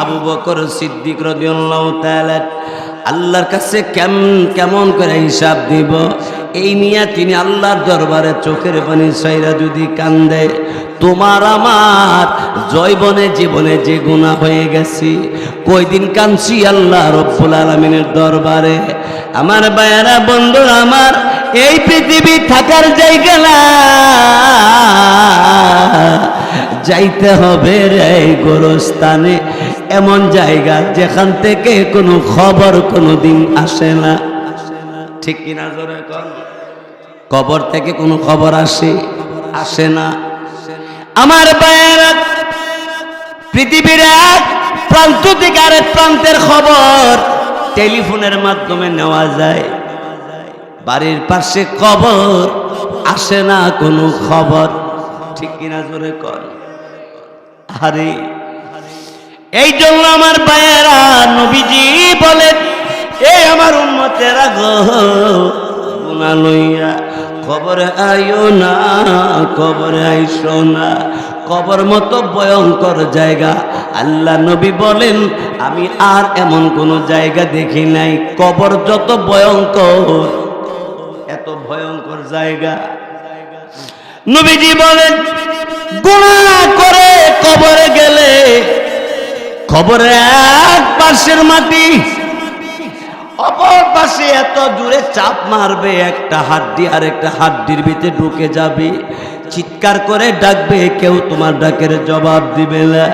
আবু বকর সিদ্দিক রাদিয়াল্লাহু তাআলা আল্লাহর কাছে কেমন করে হিসাব দিব এই নিয়ে তিনি আল্লাহর দরবারে চোখের পানি ছাইরা যদি কান্দে, তোমার আমার জীবনে যে গুনাহ হয়ে গেছে কয়দিন কাঁদছি আল্লাহ রব্বুল আলামিনের দরবারে। আমার ভাইয়েরা বন্ধুরা আমার, এই পৃথিবী থাকার জায়গা না, যাইতে হবে এই গোরস্থানে, এমন জায়গা যেখান থেকে কোনো খবর কোনোদিন আসে না। ঠিক কিনা জোরে কর? কবর থেকে কোনো খবর আসে না। আমার ভাইয়েরা, পৃথিবীর এক প্রান্ত থেকে আরেক প্রান্তের খবর টেলিফোনের মাধ্যমে নেওয়া যায়, বাড়ির পাশে কবর আসে না কোনো খবর। ঠিক কিনা জোরে কর? আরে এই জন্য আমার ভাইয়েরা, নবীজি বলেন, এই আমার উম্মতেরা গো, গুনাহ লইয়া কবরে আইও না, কবরে আইসো না। কবর মতো ভয়ঙ্কর জায়গা আল্লাহ নবী বলেন আমি আর এমন কোন জায়গা দেখি নাই কবর যত ভয়ঙ্কর, এত ভয়ঙ্কর জায়গা। নবীজি বলেন গুনাহ করে কবরে গেলে কবরে এক পাশের মাটি অপর পাশে এত জোরে চাপ মারবে, একটা হাড্ডি আর একটা হাড্ডির ভিতরে ঢুকে যাবে, চিৎকার করে ডাকবে, কেউ তোমার ডাকের জবাব দিবে না।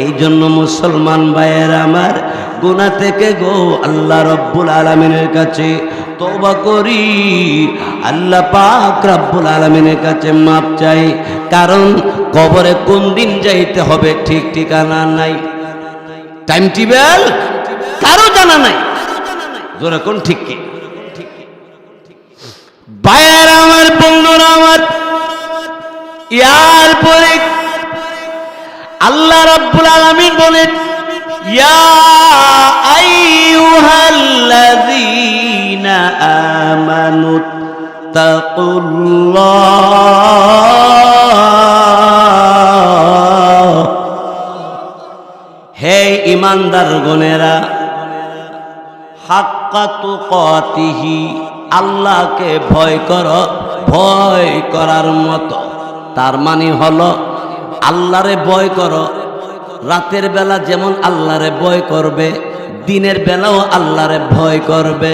এই জন্য মুসলমান ভাইয়েরা আমার, গুনাহ থেকে গো আল্লাহ রব্বুল আলামিনের কাছে তওবা করি, আল্লাহ পাক রব্বুল আলামিনের কাছে মাপ চাই। কারণ কবরে কোন দিন যাইতে হবে ঠিক ঠিকানা নাই, টাইম টেবিল কারো জানা নাই। জোরে কোন ঠিক কি? ভাইয়েরা আমার, বন্ধুরা আমার, ইয়ার পরে আল্লাহ রাব্বুল আলামিন বলেন ইয়া আইয়ুহাল্লাযীনা আমানু তাকুল্লাহ, হে ঈমানদার গণেরা, হাক্কা তুকাতিহি, আল্লাহকে ভয় করো, ভয় করার মতো। তার মানে হলো আল্লাহরে ভয় করো, রাতের বেলা যেমন আল্লাহরে ভয় করবে, দিনের বেলাও আল্লাহরে ভয় করবে।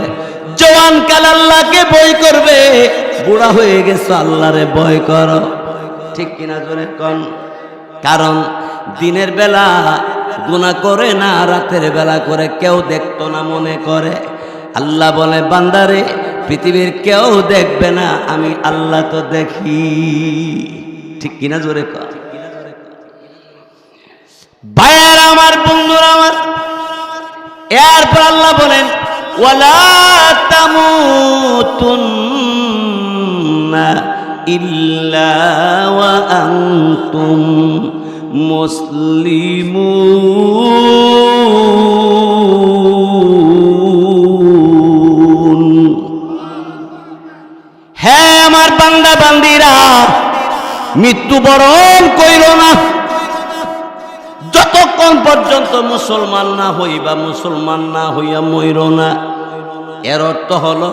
জওয়ান কাল আল্লাহকে ভয় করবে, বুড়া হয়ে গেছো আল্লাহরে ভয় করো। ঠিক কিনা জোরে কোন? কারণ দিনের বেলা গুনাহ করে না, রাতের বেলা করে, কেউ দেখতো না মনে করে। আল্লাহ বলে বান্দারে পৃথিবীর কেউ দেখবে না, আমি আল্লাহ তো দেখি। ঠিক কিনা জোরে কর? ভাইয়ের আমার, বন্ধুরা আমার, এরপর আল্লাহ বলেন ওয়ালা তামুতুন্না ইল্লা ওয়া আনতুম মুসলিমুন। হ্যাঁ আমার বান্দা বান্দিরা, মৃত্যুবরণ কইরো না যতক্ষণ পর্যন্ত মুসলমান না হইবা, মুসলমান না হইয়া মইরো না। এর অর্থ হলো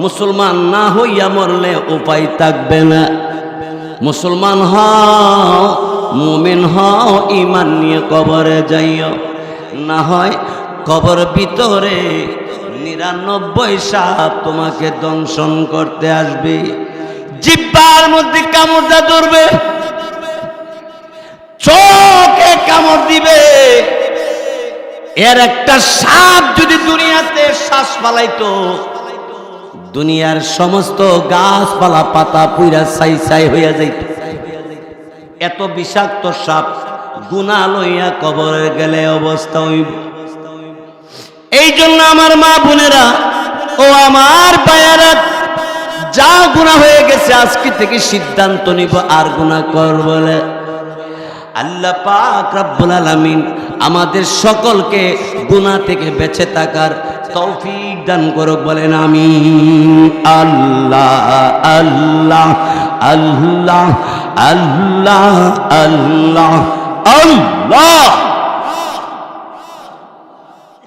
মুসলমান না হইয়া মরলে উপায় থাকবে না। মুসলমান হও, মুমিন হও, ঈমান নিয়ে কবরে যাইও, না হয় কবর ভিতরে 99 সাপ তোমাকে দংশন করতে আসবে, জিহ্বার মধ্যে কামড়টা ধরবে, চোখে কামড় দিবে। এর একটা সাপ যদি দুনিয়াতে শ্বাস ফালাইতো, দুনিয়ার সমস্ত গাছপালা পাতা পুইরা ছাই ছাই হইয়া যাইত। এত বিষাক্ত সাপ, গুনাহ লইয়া কবরে গেলে অবস্থা হইব। এই জন্য আমার মা বোনেরা ও আমার ভাইয়েরা, যা গুনাহ হয়ে গেছে আজকে থেকে সিদ্ধান্ত নিব আর গুনাহ করব না। আল্লাহ পাক রব্বুল আলামিন আমাদের সকলকে গুনাহ থেকে বেঁচে থাকার তৌফিক দান করুক, বলেন আমিন। আল্লাহ আল্লাহ আল্লাহ আল্লাহ আল্লাহ আল্লাহ।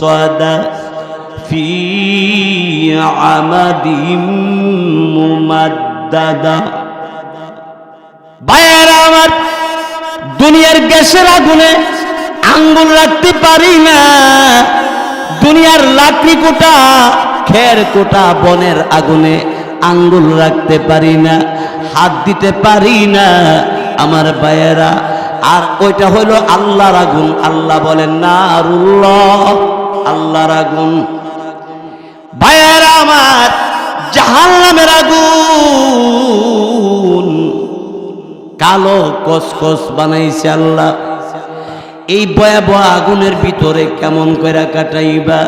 মুসাদা ফি আমাদিম মুমাদ্দাদা। ভাইয়েরা আমার, দুনিয়ার গ্যাসের আগুনে আঙ্গুল রাখতে পারি না, দুনিয়ার লাকড়ি কোটা, খের কোটা, বনের আগুনে আঙ্গুল রাখতে পারি না, হাত দিতে পারি না আমার ভাইয়েরা। আর ওইটা হইল আল্লাহর আগুন। আল্লাহ বলেন নারুল্লাহ, আল্লাহর আগুন। ভাইয়েরা আমার, জাহান্নামের আগুন কালো কসকস বানাইছে আল্লাহ। এই ভয়াবহ আগুনের ভিতরে কেমন করে কাটাইবা?